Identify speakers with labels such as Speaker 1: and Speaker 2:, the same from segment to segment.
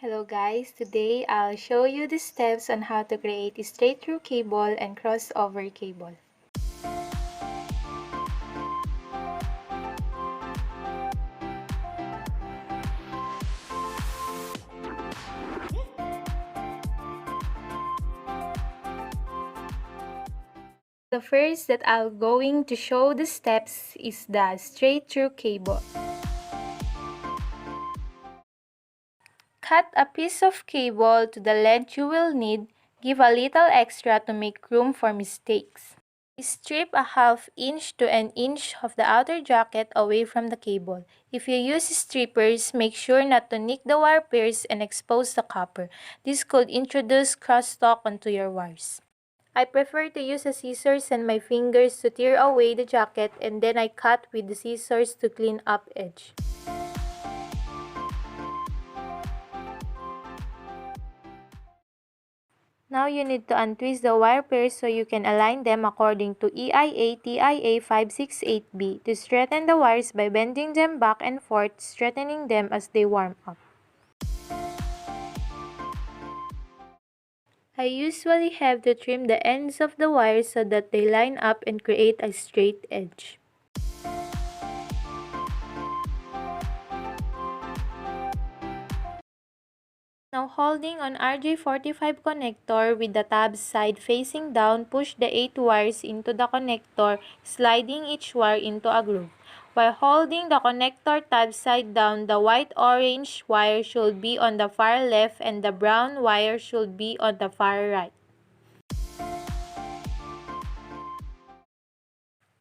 Speaker 1: Hello guys, today I'll show you the steps on how to create a straight-through cable and crossover cable. The first that I'm going to show the steps is the straight-through cable. Cut a piece of cable to the length you will need. Give a little extra to make room for mistakes. Strip a ½ inch to an inch of the outer jacket away from the cable. If you use strippers, make sure not to nick the wire pairs and expose the copper. This could introduce crosstalk onto your wires. I prefer to use a scissors and my fingers to tear away the jacket, and then I cut with the scissors to clean up edge. Now you need to untwist the wire pairs so you can align them according to EIA TIA 568B to straighten the wires by bending them back and forth, straightening them as they warm up. I usually have to trim the ends of the wires so that they line up and create a straight edge. Now holding on RJ45 connector with the tab side facing down, push the 8 wires into the connector, sliding each wire into a groove. While holding the connector tab side down, the white-orange wire should be on the far left and the brown wire should be on the far right.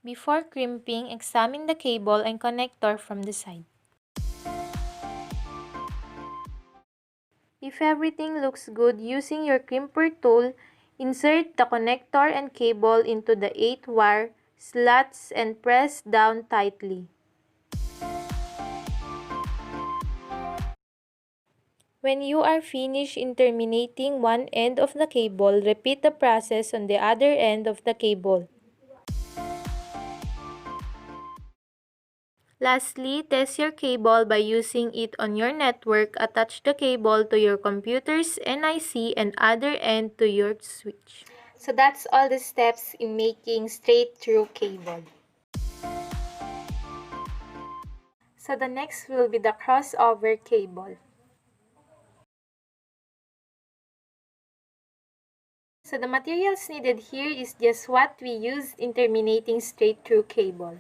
Speaker 1: Before crimping, examine the cable and connector from the side. If everything looks good, using your crimper tool, insert the connector and cable into the 8-wire slots and press down tightly. When you are finished in terminating one end of the cable, repeat the process on the other end of the cable. Lastly, test your cable by using it on your network. Attach the cable to your computer's NIC and other end to your switch. So that's all the steps in making straight-through cable. So the next will be the crossover cable. So the materials needed here is just what we used in terminating straight-through cable.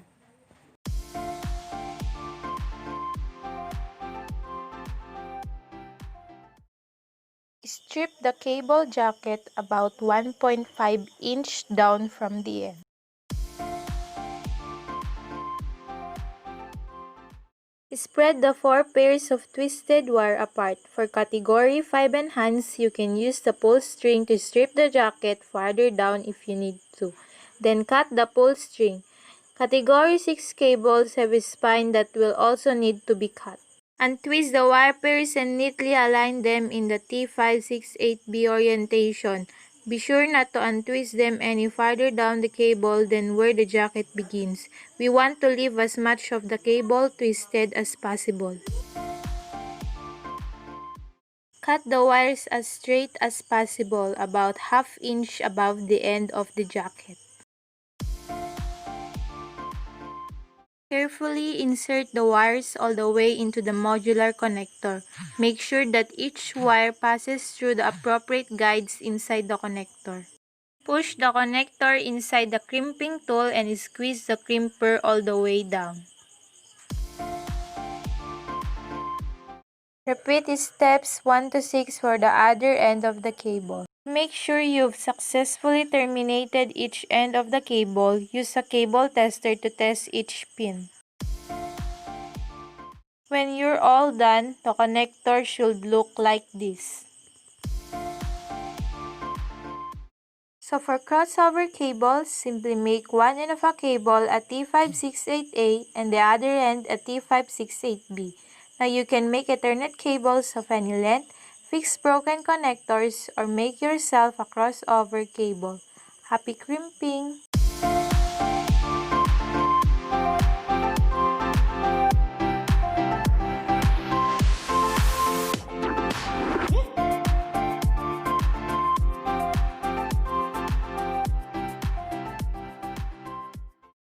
Speaker 1: Strip the cable jacket about 1.5 inch down from the end. Spread the 4 pairs of twisted wire apart. For category 5 enhance, you can use the pull string to strip the jacket farther down if you need to. Then cut the pull string. Category 6 cables have a spine that will also need to be cut. Untwist the wire pairs and neatly align them in the T568B orientation. Be sure not to untwist them any farther down the cable than where the jacket begins. We want to leave as much of the cable twisted as possible. Cut the wires as straight as possible, about ½ inch above the end of the jacket. Carefully insert the wires all the way into the modular connector. Make sure that each wire passes through the appropriate guides inside the connector. Push the connector inside the crimping tool and squeeze the crimper all the way down. Repeat steps 1 to 6 for the other end of the cable. Make sure you've successfully terminated each end of the cable. Use a cable tester to test each pin. When you're all done, the connector should look like this. So for crossover cables, simply make one end of a cable a T568A and the other end a T568B. Now you can make Ethernet cables of any length, fix broken connectors, or make yourself a crossover cable. Happy crimping!